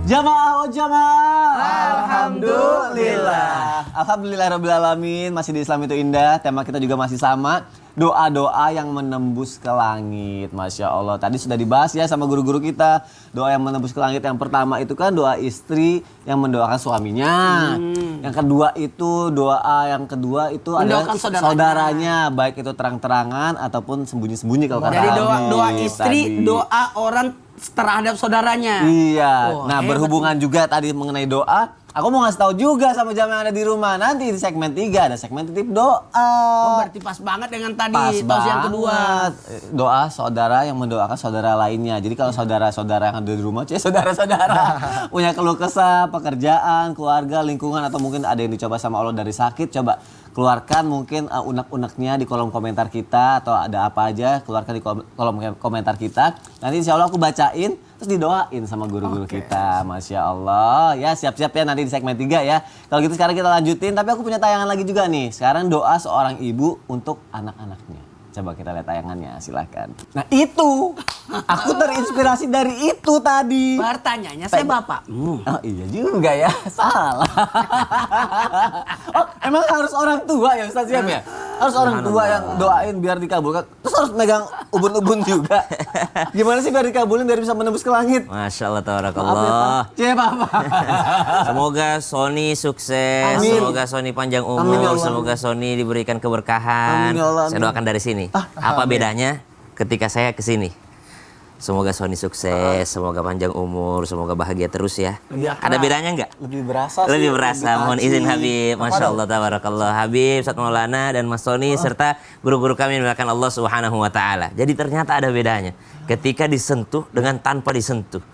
Jamaah oh jamaah. Alhamdulillah. Alhamdulillahirrabbilalamin. Masih di Islam itu indah. Tema kita juga masih sama. Doa-doa yang menembus ke langit. Masya Allah. Tadi sudah dibahas ya sama guru-guru kita. Doa yang menembus ke langit. Yang pertama itu kan doa istri yang mendoakan suaminya. Yang kedua itu mendoakan adalah saudaranya. Baik itu terang-terangan ataupun sembunyi-sembunyi kalau kata Jadi Habib doa istri, tadi. doa orang terhadap saudaranya. Iya. Oh, nah, berhubungan juga tadi mengenai doa, aku mau ngasih tahu juga sama jamaah yang ada di rumah. Nanti di segmen 3 ada segmen titip doa. Oh, berarti pas banget dengan tadi tausiah yang kedua. Doa saudara yang mendoakan saudara lainnya. Jadi kalau saudara-saudara yang ada di rumah, saudara-saudara punya keluh kesah, pekerjaan, keluarga, lingkungan, atau mungkin ada yang dicoba sama Allah dari sakit, coba keluarkan mungkin unek-uneknya di kolom komentar kita, atau ada apa aja keluarkan di kolom komentar kita. Nanti insya Allah aku bacain terus didoain sama guru-guru kita. Masya Allah. Ya siap-siap ya nanti di segmen 3 ya. Kalau gitu sekarang kita lanjutin, tapi aku punya tayangan lagi juga nih. Sekarang doa seorang ibu untuk anak-anaknya. Coba kita lihat tayangannya, silahkan. Nah itu, aku terinspirasi dari itu tadi. Bertanyanya saya bapak. Oh iya juga ya, salah. Oh emang harus orang tua ya Ustaz Siap ya? Harus orang tua yang doain biar dikabulkan. Terus harus megang ubun-ubun juga. Gimana sih biar dikabulin biar bisa menembus ke langit? Masya Allah, tabarakallah. Apa? Semoga Sony sukses, Amin. semoga Sony panjang Amin, ya umur, Allah. semoga Sony diberikan keberkahan. Amin, ya Allah, amin. Saya doakan dari sini. Apa bedanya ketika saya ke sini? Semoga Sony sukses, semoga panjang umur, semoga bahagia terus ya. Ada bedanya nggak? Lebih berasa sih. Lebih berasa. Mohon izin Habib. Masya Apa Allah, tabarakallah. Habib, Ustaz Maulana dan Mas Sony serta guru-guru kami yang dimuliakan Allah Subhanahu wa taala. Jadi ternyata ada bedanya ketika disentuh dengan tanpa disentuh.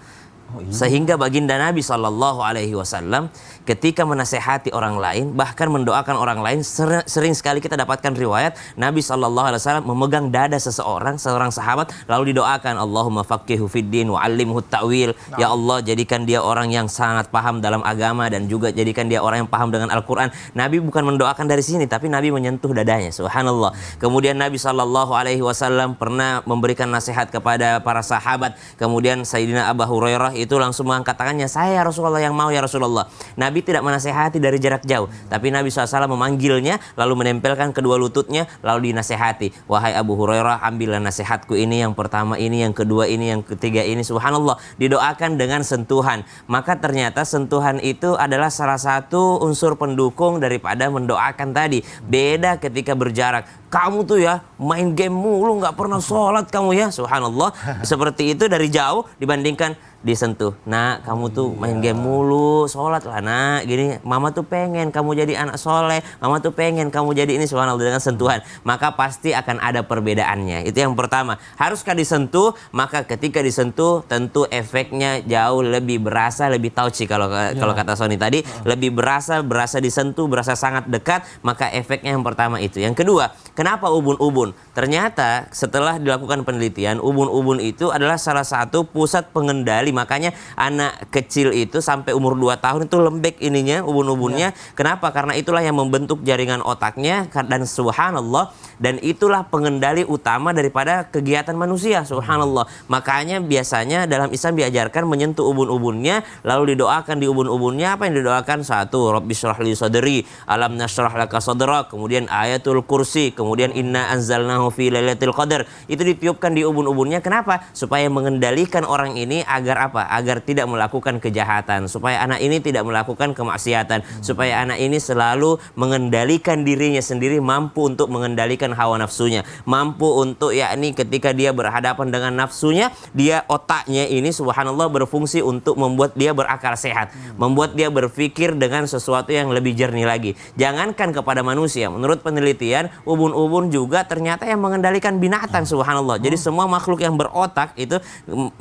Sehingga baginda Nabi SAW ketika menasehati orang lain, bahkan mendoakan orang lain, sering sekali kita dapatkan riwayat Nabi SAW memegang dada seorang sahabat, lalu didoakan, Allahumma faqihu fiddin wa alimhu ta'wil. Ya Allah, jadikan dia orang yang sangat paham dalam agama dan juga jadikan dia orang yang paham dengan Al-Quran. Nabi bukan mendoakan dari sini, tapi Nabi menyentuh dadanya. Subhanallah. Kemudian Nabi SAW pernah memberikan nasihat kepada para sahabat. Kemudian Sayyidina Abu Hurairah itu langsung mengangkat tangannya, saya Rasulullah yang mau ya Rasulullah. Nabi tidak menasehati dari jarak jauh, tapi Nabi SAW memanggilnya, lalu menempelkan kedua lututnya, lalu dinasehati. Wahai Abu Hurairah, ambillah nasihatku ini, yang pertama ini, yang kedua ini, yang ketiga ini. Subhanallah, didoakan dengan sentuhan. Maka ternyata sentuhan itu adalah salah satu unsur pendukung daripada mendoakan tadi. Beda ketika berjarak. Kamu tuh ya main game mulu, nggak pernah sholat kamu ya. Subhanallah. Seperti itu dari jauh dibandingkan disentuh. Nak, kamu tuh main game mulu, sholat lah nak. Gini, mama tuh pengen kamu jadi anak soleh. Mama tuh pengen kamu jadi ini. Subhanallah, dengan sentuhan. Maka pasti akan ada perbedaannya. Itu yang pertama. Haruskah disentuh? Maka ketika disentuh tentu efeknya jauh lebih berasa, lebih touchy kalau kata Sony tadi. Lebih berasa disentuh, berasa sangat dekat. Maka efeknya yang pertama itu. Yang kedua, kenapa ubun-ubun? Ternyata setelah dilakukan penelitian, ubun-ubun itu adalah salah satu pusat pengendali. Makanya anak kecil itu sampai umur 2 tahun itu lembek ininya, ubun-ubunnya. Kenapa? Karena itulah yang membentuk jaringan otaknya. Dan subhanallah, dan itulah pengendali utama daripada kegiatan manusia. Subhanallah. Makanya biasanya dalam Islam diajarkan menyentuh ubun-ubunnya, lalu didoakan di ubun-ubunnya. Apa yang didoakan? Satu, Rabbi syrah li sadri, alam nasyrah laka sadrak, kemudian ayatul kursi, kemudian inna anzalnahu fi lailatul qadar. Itu ditiupkan di ubun-ubunnya. Kenapa? Supaya mengendalikan orang ini agar apa? Agar tidak melakukan kejahatan, supaya anak ini tidak melakukan kemaksiatan, supaya anak ini selalu mengendalikan dirinya sendiri, mampu untuk mengendalikan hawa nafsunya, mampu untuk yakni ketika dia berhadapan dengan nafsunya, dia otaknya ini subhanallah berfungsi untuk membuat dia berakal sehat, membuat dia berpikir dengan sesuatu yang lebih jernih lagi. Jangankan kepada manusia, menurut penelitian ubun-ubun juga ternyata yang mengendalikan binatang. Subhanallah. Jadi semua makhluk yang berotak itu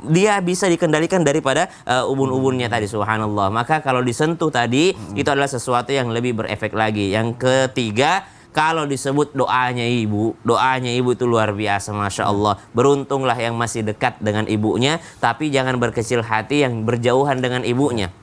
dia bisa dikendalikan daripada ubun-ubunnya tadi. Subhanallah. Maka kalau disentuh tadi itu adalah sesuatu yang lebih berefek lagi. Yang ketiga, kalau disebut doanya ibu itu luar biasa, Masya Allah. Beruntunglah yang masih dekat dengan ibunya, tapi jangan berkecil hati yang berjauhan dengan ibunya.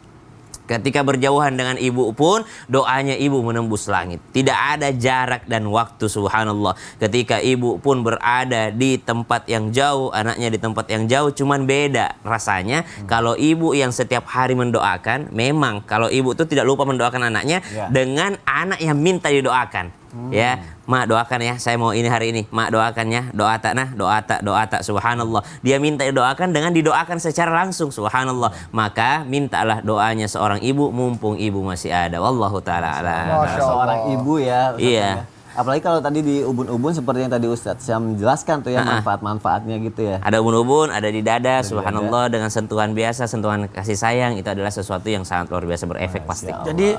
Ketika berjauhan dengan ibu pun doanya ibu menembus langit. Tidak ada jarak dan waktu, subhanallah. Ketika ibu pun berada di tempat yang jauh, anaknya di tempat yang jauh, cuman beda rasanya. Kalau ibu yang setiap hari mendoakan, memang kalau ibu itu tidak lupa mendoakan anaknya dengan anak yang minta didoakan. Ya, mak doakan ya, saya mau ini hari ini, mak doakan ya, doa tak nah, doa tak, subhanallah. Dia minta didoakan dengan didoakan secara langsung, subhanallah. Maka mintalah doanya seorang ibu mumpung ibu masih ada. Wallahu taala a'lam. Seorang ibu ya. Ustaz, Iya. ya. Apalagi kalau tadi di ubun-ubun seperti yang tadi Ustadz Syam menjelaskan tuh ya manfaat-manfaatnya gitu ya. Ada ubun-ubun, ada di dada, subhanallah, dengan sentuhan biasa, sentuhan kasih sayang, itu adalah sesuatu yang sangat luar biasa berefek pasti. Jadi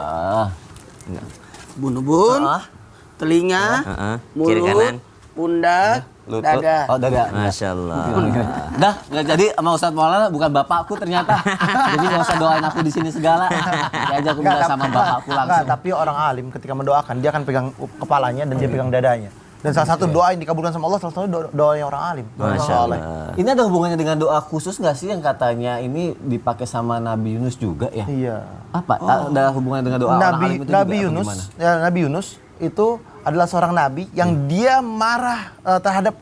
ubun-ubun, telinga, Kiri mulut, kanan, pundak, lutut, dada. oh dada. Masya Allah. Dah, nggak jadi sama Ustadz Maulana bukan bapakku ternyata. Jadi nggak usah doain aku di sini segala. Ya aja aku minta sama bapakku Enggak, langsung. tapi orang alim ketika mendoakan dia akan pegang kepalanya dan dia pegang dadanya. Dan salah satu doa yang dikabulkan sama Allah salah satu doanya orang alim. Masya Allah. Ini ada hubungannya dengan doa khusus nggak sih yang katanya ini dipakai sama Nabi Yunus juga ya? Iya. Apa? Ada hubungannya dengan doa orang alim itu Nabi juga, Yunus, apa gimana? ya, Nabi Yunus itu adalah seorang nabi yang dia marah terhadap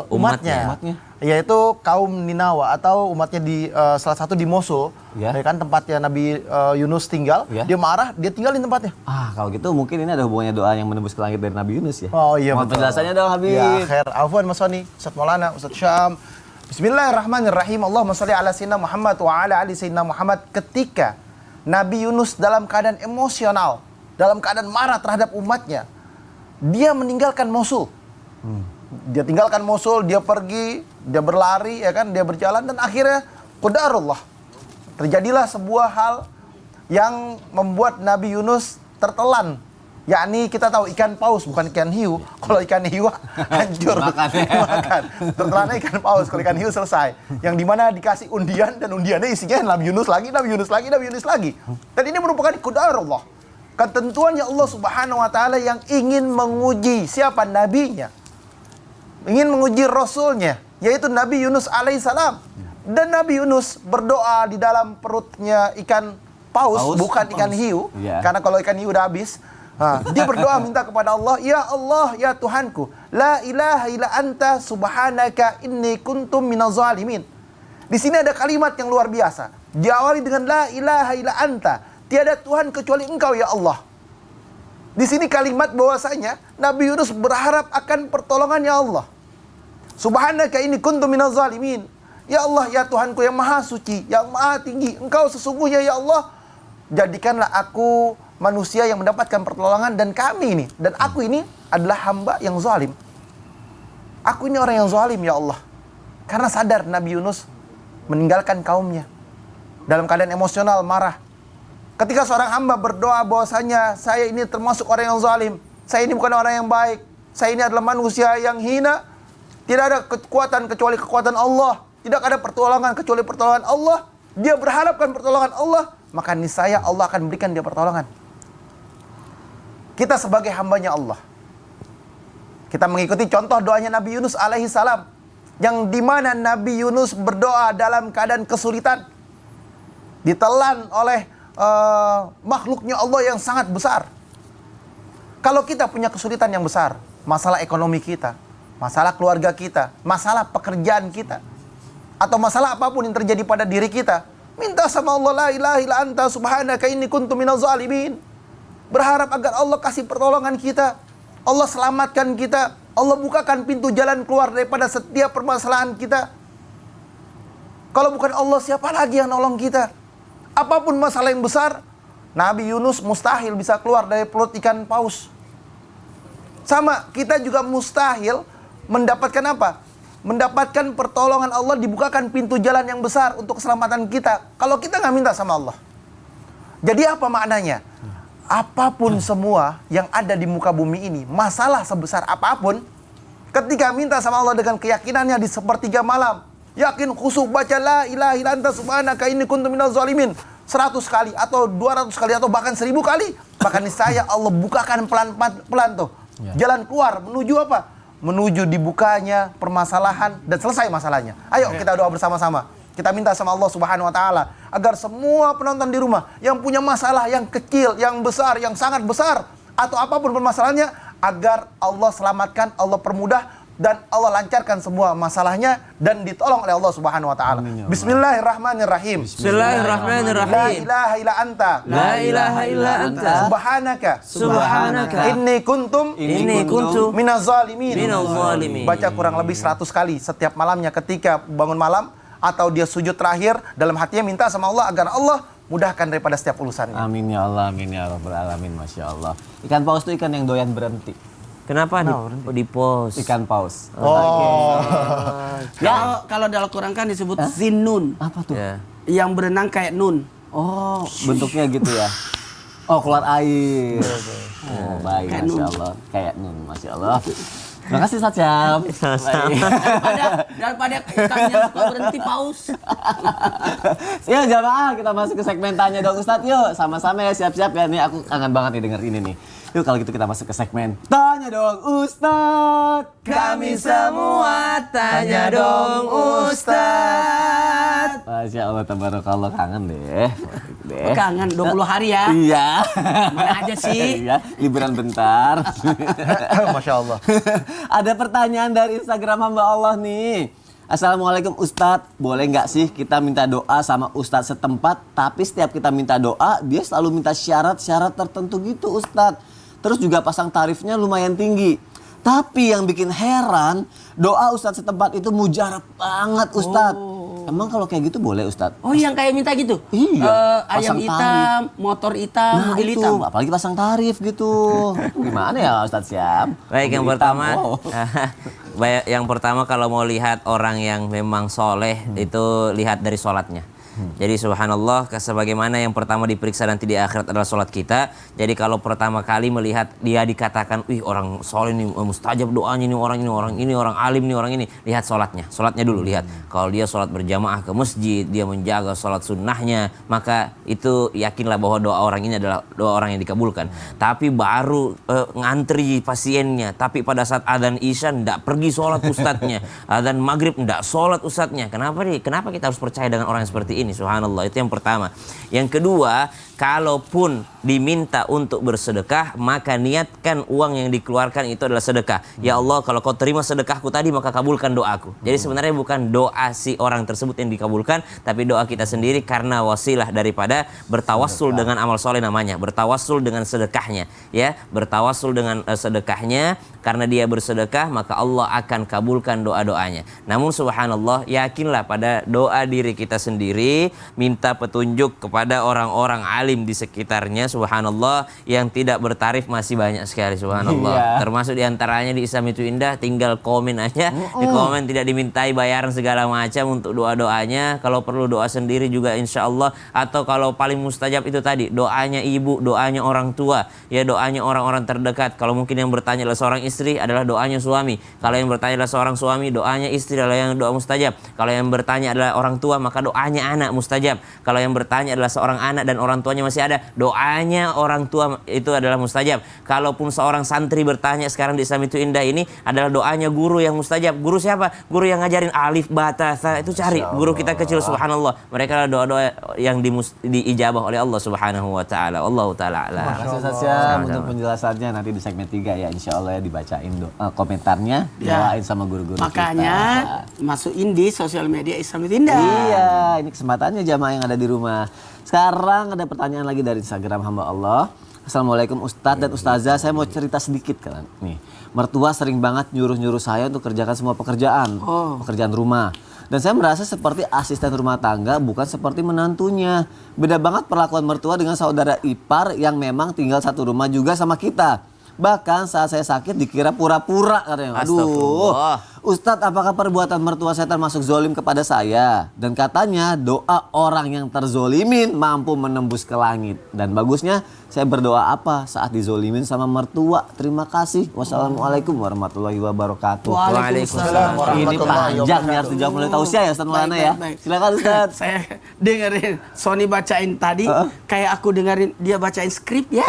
umatnya. Umatnya. Yaitu kaum Ninawa atau umatnya di salah satu di Mosul, Ya. ya kan tempatnya Nabi Yunus tinggal. Ya. Dia marah, dia tinggalin tempatnya. Kalau gitu mungkin ini ada hubungannya doa yang menembus ke langit dari Nabi Yunus ya? Oh iya, Mohon betul. penjelasannya dong Habib. Ya, khair. Afwan Mas Soni, Ustaz Maulana, Ustaz Syam. Bismillahirrahmanirrahim. Allahumma shalli ala sayyidina Muhammad wa ala ali sayyidina Muhammad. Ketika Nabi Yunus dalam keadaan emosional, dalam keadaan marah terhadap umatnya, dia meninggalkan Mosul. Dia tinggalkan Mosul, dia pergi, dia berlari, ya kan, dia berjalan dan akhirnya qadarullah. Terjadilah sebuah hal yang membuat Nabi Yunus tertelan. Yakni kita tahu ikan paus bukan ikan hiu. Kalau ikan hiu hancur makan. Tertelan ikan paus, kalau ikan hiu selesai. Yang dimana dikasih undian dan undiannya isinya Nabi Yunus lagi, Nabi Yunus lagi, Nabi Yunus lagi. Dan ini merupakan qadarullah. Ketentuannya Allah Subhanahu wa taala yang ingin menguji siapa nabinya. Ingin menguji rasulnya, yaitu Nabi Yunus alaihissalam. Dan Nabi Yunus berdoa di dalam perutnya ikan paus, bukan ikan hiu. Yeah. Karena kalau ikan hiu udah habis. Dia berdoa minta kepada Allah, Allah, ya Tuhanku, la ilaha illa anta subhanaka inni kuntum minaz zalimin. Di sini ada kalimat yang luar biasa. Diawali dengan la ilaha illa anta. Tiada Tuhan kecuali Engkau ya Allah. Di sini kalimat bahwasanya Nabi Yunus berharap akan pertolongannya Allah. Subhanaka inni kuntu minaz zalimin. Ya Allah, ya Tuhanku yang maha suci, yang maha tinggi. Engkau sesungguhnya ya Allah, jadikanlah aku manusia yang mendapatkan pertolongan dan kami ini. Dan aku ini adalah hamba yang zalim. Aku ini orang yang zalim ya Allah. Karena sadar Nabi Yunus meninggalkan kaumnya. Dalam keadaan emosional, marah. Ketika seorang hamba berdoa bahwasanya saya ini termasuk orang yang zalim, saya ini bukan orang yang baik, saya ini adalah manusia yang hina, tidak ada kekuatan kecuali kekuatan Allah, tidak ada pertolongan kecuali pertolongan Allah, dia berharapkan pertolongan Allah, maka niscaya Allah akan berikan dia pertolongan. Kita sebagai hambanya Allah, kita mengikuti contoh doanya Nabi Yunus alaihi salam, yang dimana Nabi Yunus berdoa dalam keadaan kesulitan, ditelan oleh makhluknya Allah yang sangat besar. Kalau kita punya kesulitan yang besar, masalah ekonomi kita, masalah keluarga kita, masalah pekerjaan kita, atau masalah apapun yang terjadi pada diri kita, minta sama Allah, la ilaha illa anta subhanaka inni kuntu minaz zalimin. Berharap agar Allah kasih pertolongan kita, Allah selamatkan kita, Allah bukakan pintu jalan keluar daripada setiap permasalahan kita. Kalau bukan Allah, siapa lagi yang nolong kita? Apapun masalah yang besar, Nabi Yunus mustahil bisa keluar dari perut ikan paus. Sama, kita juga mustahil mendapatkan apa? Mendapatkan pertolongan Allah, dibukakan pintu jalan yang besar untuk keselamatan kita. Kalau kita nggak minta sama Allah. Jadi apa maknanya? Apapun semua yang ada di muka bumi ini, masalah sebesar apapun, ketika minta sama Allah dengan keyakinannya di sepertiga malam, yakin khusyuk baca la ilaha illa anta subhanaka inni kuntu minaz zalimin 100 kali atau 200 kali atau bahkan 1000 kali, maka niscaya Allah bukakan pelan-pelan tuh jalan keluar menuju apa? Menuju dibukanya permasalahan dan selesai masalahnya. Ayo kita doa bersama-sama. Kita minta sama Allah Subhanahu wa taala agar semua penonton di rumah yang punya masalah yang kecil, yang besar, yang sangat besar atau apapun permasalahannya, agar Allah selamatkan, Allah permudah dan Allah lancarkan semua masalahnya dan ditolong oleh Allah Subhanahu wa taala. Bismillahirrahmanirrahim. Bismillahirrahmanirrahim. La ilaha illa anta. La ilaha illa anta. Subhanaka. Subhanaka. Inni kuntum minaz zalimin. Baca kurang lebih 100 kali setiap malamnya ketika bangun malam atau dia sujud terakhir, dalam hatinya minta sama Allah agar Allah mudahkan daripada setiap urusannya. Amin ya Allah, amin ya rabbal alamin, masya Allah. Ikan paus itu ikan yang doyan berhenti. Kenapa di pos? Ikan paus. Kalau dalam Quran kan disebut zinnun. Apa tuh? Ya. Yang berenang kayak nun. Oh, bentuknya gitu ya. Oh, keluar air. Oh, baik, Kayak masya nun. Allah. Kayak nun, masya Allah. Terima kasih Ustaz Syam. Daripada ikannya suka berhenti paus. Ya jamaah, kita masuk ke segmen tanya dong Ustadz yuk. Sama-sama ya, siap-siap ya. Nih aku kangen banget nih denger ini nih. Yuk kalau gitu kita masuk ke segmen tanya dong Ustadz. Kami semua tanya dong Ustadz. Masya Allah, tabarakallah, kangen deh. Kangen 20 hari ya. Iya. Mana aja sih? Iya, liburan bentar. Masya Allah. Ada pertanyaan dari Instagram hamba Allah nih. Assalamualaikum Ustadz, boleh nggak sih kita minta doa sama Ustadz setempat, tapi setiap kita minta doa, dia selalu minta syarat-syarat tertentu gitu Ustadz. Terus juga pasang tarifnya lumayan tinggi. Tapi yang bikin heran, doa Ustadz setempat itu mujarab banget Ustadz. Emang kalau kayak gitu boleh Ustadz? Oh, yang kayak minta gitu? Iya, Ayam pasang hitam, motor hitam, Nah mobil itu, hitam. apalagi pasang tarif gitu. Gimana ya Ustadz Syam? Baik, yang Mobil hitam, pertama, oh. baik, yang pertama kalau mau lihat orang yang memang soleh itu lihat dari sholatnya. Jadi subhanallah, sebagaimana yang pertama diperiksa nanti di akhirat adalah sholat kita. Jadi kalau pertama kali melihat dia dikatakan, wih orang soleh ini mustajab doanya, ini orang alim nih orang ini, lihat sholatnya dulu lihat. Kalau dia sholat berjamaah ke masjid, dia menjaga sholat sunnahnya, maka itu yakinlah bahwa doa orang ini adalah doa orang yang dikabulkan. Tapi baru ngantri pasiennya, tapi pada saat adzan isya ndak pergi sholat ustadznya, adzan maghrib ndak sholat ustadznya. Kenapa kita harus percaya dengan orang yang seperti ini? Subhanallah, itu yang pertama. Yang kedua, kalaupun diminta untuk bersedekah, maka niatkan uang yang dikeluarkan itu adalah sedekah. Ya Allah, kalau kau terima sedekahku tadi, maka kabulkan doaku. Jadi sebenarnya bukan doa si orang tersebut yang dikabulkan, tapi doa kita sendiri karena wasilah daripada bertawassul dengan amal soleh namanya. Bertawassul dengan sedekahnya. Ya, bertawassul dengan sedekahnya. Karena dia bersedekah, maka Allah akan kabulkan doa-doanya. Namun subhanallah, yakinlah pada doa diri kita sendiri, minta petunjuk kepada orang-orang alim di sekitarnya, subhanallah, yang tidak bertarif masih banyak sekali, subhanallah. Iya. Termasuk diantaranya di Islam itu Indah, tinggal komen aja. Di komen tidak dimintai bayaran segala macam untuk doa-doanya. Kalau perlu doa sendiri juga insya Allah. Atau kalau paling mustajab itu tadi, doanya ibu, doanya orang tua, ya doanya orang-orang terdekat. Kalau mungkin yang bertanya adalah seorang istri, adalah doanya suami. Kalau yang bertanya adalah seorang suami, doanya istri adalah yang doa mustajab. Kalau yang bertanya adalah orang tua, maka doanya anak mustajab. Kalau yang bertanya adalah seorang anak dan orang tuanya masih ada, doanya orang tua itu adalah mustajab. Kalaupun seorang santri bertanya sekarang di Islam itu Indah ini, adalah doanya guru yang mustajab. Guru siapa? Guru yang ngajarin alif, bata, tha, itu cari. Guru kita kecil, subhanallah. Mereka adalah doa-doa yang diijabah oleh Allah subhanahu wa ta'ala. Allahu ta'ala a'lam. Terima kasih Ustadz Syam untuk penjelasannya. Nanti di segmen 3 ya insya Allah ya dibacain komentarnya, Ya. doain sama guru-guru Makanya kita. masukin di sosial media Islam itu Indah. Iya, ini kesempatannya jamaah yang ada di rumah. Sekarang ada pertanyaan lagi dari Instagram hamba Allah. Assalamualaikum Ustadz dan Ustazah, saya mau cerita sedikit kan. Nih, mertua sering banget nyuruh-nyuruh saya untuk kerjakan semua pekerjaan rumah. Dan saya merasa seperti asisten rumah tangga, bukan seperti menantunya. Beda banget perlakuan mertua dengan saudara ipar yang memang tinggal satu rumah juga sama kita. Bahkan saat saya sakit dikira pura-pura katanya. Aduh, Astagfirullah. Ustadz, apakah perbuatan mertua saya termasuk zolim kepada saya? Dan katanya doa orang yang terzolimin mampu menembus ke langit. Dan bagusnya saya berdoa apa saat dizolimin sama mertua? Terima kasih. Wassalamualaikum warahmatullahi wabarakatuh. Waalaikumsalam Ini warahmatullahi panjang nih, harus dijawab oleh tausiah ya Ustaz Maulana ya. Baik. Silakan Ustaz. Saya dengerin Sony bacain tadi, kayak aku dengerin dia bacain skrip ya.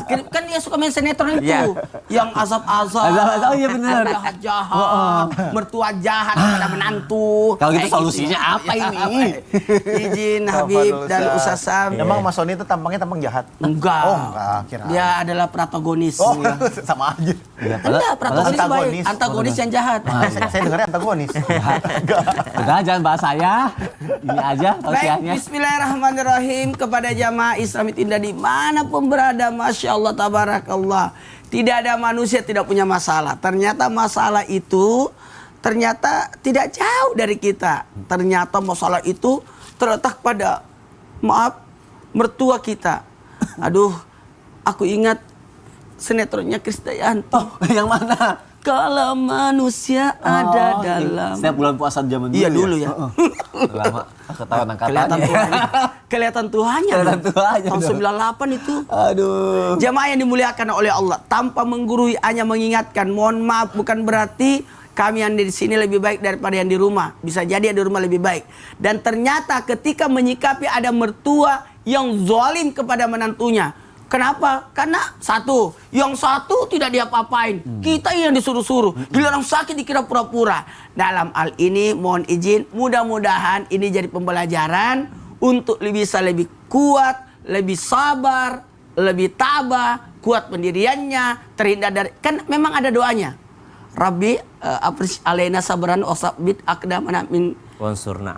Skrip kan dia suka main sinetron itu, Iya. yang azab-azab. Azab-azab, oh iya benar. Jahat, mertua jahat pada menantu. Kalau gitu Kayak solusinya ya. apa ini? Izin Habib dan Ustaz Sam. Emang Mas Sony itu tampangnya tampang jahat? Enggak. Oh, enggak, kirain. Dia adalah protagonis. Oh, sama aja. Iya, Enggak, protagonis baik. antagonis. Antagonis yang jahat. Saya dengarnya antagonis. Udah jangan bahas saya. Ini aja Baik, tausiahnya. bismillahirrahmanirrahim kepada jamaah Islam Indah dimanapun berada, Masya Allah, tabarakallah. Tidak ada manusia tidak punya masalah. Ternyata masalah itu ternyata tidak jauh dari kita. Ternyata masalah itu terletak pada, maaf, mertua kita. Aduh, aku ingat sinetronnya Krisdayanti. Oh, yang mana? Kalau manusia ada Oh, dalam... setiap bulan puasa zaman dulu. Iya dulu ya. Lama ketahuan Kelihatan angkatannya. tuanya. Kelihatan tuanya. Kelihatan dong. tuanya Tahun dong. 98 itu. Aduh. Jamaah yang dimuliakan oleh Allah, tanpa menggurui hanya mengingatkan. Mohon maaf, bukan berarti kami yang di sini lebih baik daripada yang di rumah. Bisa jadi yang di rumah lebih baik. Dan ternyata ketika menyikapi ada mertua yang zalim kepada menantunya. Kenapa? Karena satu, yang satu tidak diapa-apain. Kita yang disuruh-suruh. Giliran sakit dikira pura-pura. Dalam hal ini mohon izin, mudah-mudahan ini jadi pembelajaran untuk bisa lebih kuat, lebih sabar, lebih tabah, kuat pendiriannya, terhindar dari, kan memang ada doanya. Rabbi alaina sabran wasabit aqdamana min wansurna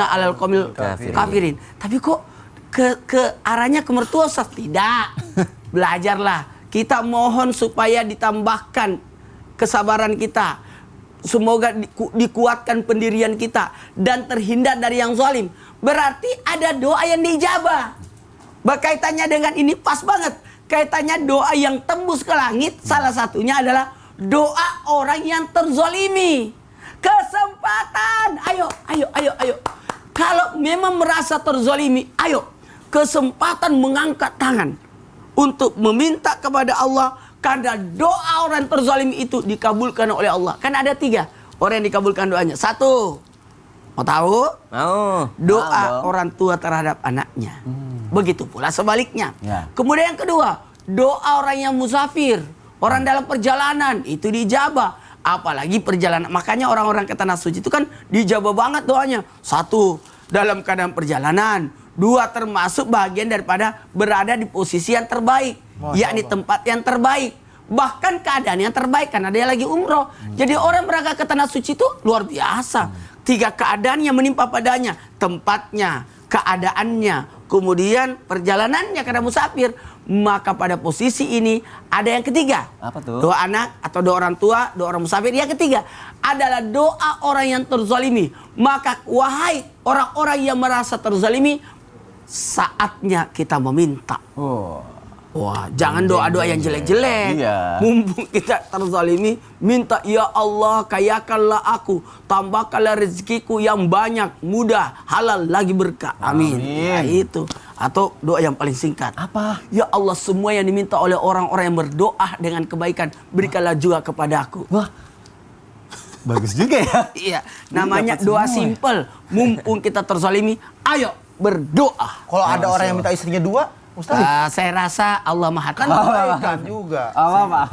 alal qomil kafirin. Tapi kok ke arahnya ke mertua, Ustaz? Tidak. Belajarlah. Kita mohon supaya ditambahkan kesabaran kita. Semoga dikuatkan pendirian kita dan terhindar dari yang zalim. Berarti ada doa yang diijabah. Berkaitannya dengan ini pas banget. Kaitannya doa yang tembus ke langit, salah satunya adalah doa orang yang terzalimi. Kesempatan. Ayo. Kalau memang merasa terzalimi, ayo. Kesempatan mengangkat tangan untuk meminta kepada Allah, karena doa orang terzalimi itu dikabulkan oleh Allah. Kan ada 3 orang yang dikabulkan doanya. 1, mau tahu? Mau. Doa dong. orang tua terhadap anaknya. Begitu pula sebaliknya. Ya. Kemudian yang kedua, doa orang yang musafir, orang dalam perjalanan, itu dijabah. Apalagi perjalanan. Makanya orang-orang ke Tanah Suci itu kan dijabah banget doanya. 1, dalam keadaan perjalanan. 2, termasuk bagian daripada berada di posisi yang terbaik. Yakni tempat yang terbaik. Bahkan keadaan yang terbaik, karena dia lagi umroh. Jadi orang berangkat ke Tanah Suci itu luar biasa. 3 keadaan yang menimpa padanya. Tempatnya, keadaannya, kemudian perjalanannya karena musafir. Maka pada posisi ini ada yang ketiga. Apa tuh? Doa anak atau doa orang tua, doa orang musafir. Yang ketiga adalah doa orang yang terzalimi. Maka wahai orang-orang yang merasa terzalimi, saatnya kita meminta. Oh. Wah, jangan doa-doa yang jelek-jelek. Iya. Mumpung kita terzalimi, minta, ya Allah, kayakanlah aku, tambahkanlah rezekiku yang banyak, mudah, halal, lagi berkah. Amin. Amin. Nah, itu. Atau doa yang paling singkat. Apa? Ya Allah, semua yang diminta oleh orang-orang yang berdoa dengan kebaikan, berikanlah juga kepadaku. Wah. Bagus juga ya. Iya, namanya doa simple. Mumpung kita terzalimi, ayo berdoa. Kalau ada orang yang minta istrinya 2, Ustaz, Saya rasa Allah Maha kan Tahu. kebaikan juga. Apa?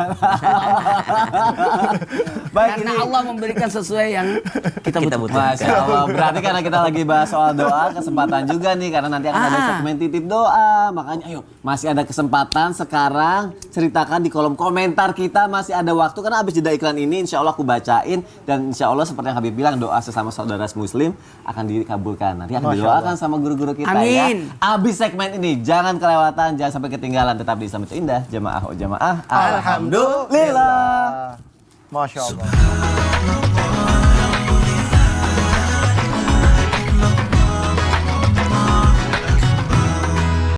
Baik, Karena ini. Allah memberikan sesuai yang kita butuhkan. Masya Allah. Berarti karena kita lagi bahas soal doa, kesempatan juga nih. Karena nanti akan ada segmen titip doa. Makanya ayo, masih ada kesempatan sekarang. Ceritakan di kolom komentar kita. Masih ada waktu. Karena habis jeda iklan ini, insya Allah aku bacain. Dan insya Allah seperti yang Habib bilang, doa sesama saudara muslim akan dikabulkan. Nanti akan Masya didoakan Allah. sama guru-guru kita Amin. ya. Habis segmen ini, jangan kelewatan, jangan sampai ketinggalan. Tetap di Islam itu Indah. Jamaah, oh jamaah. Alhamdulillah. Masya Allah.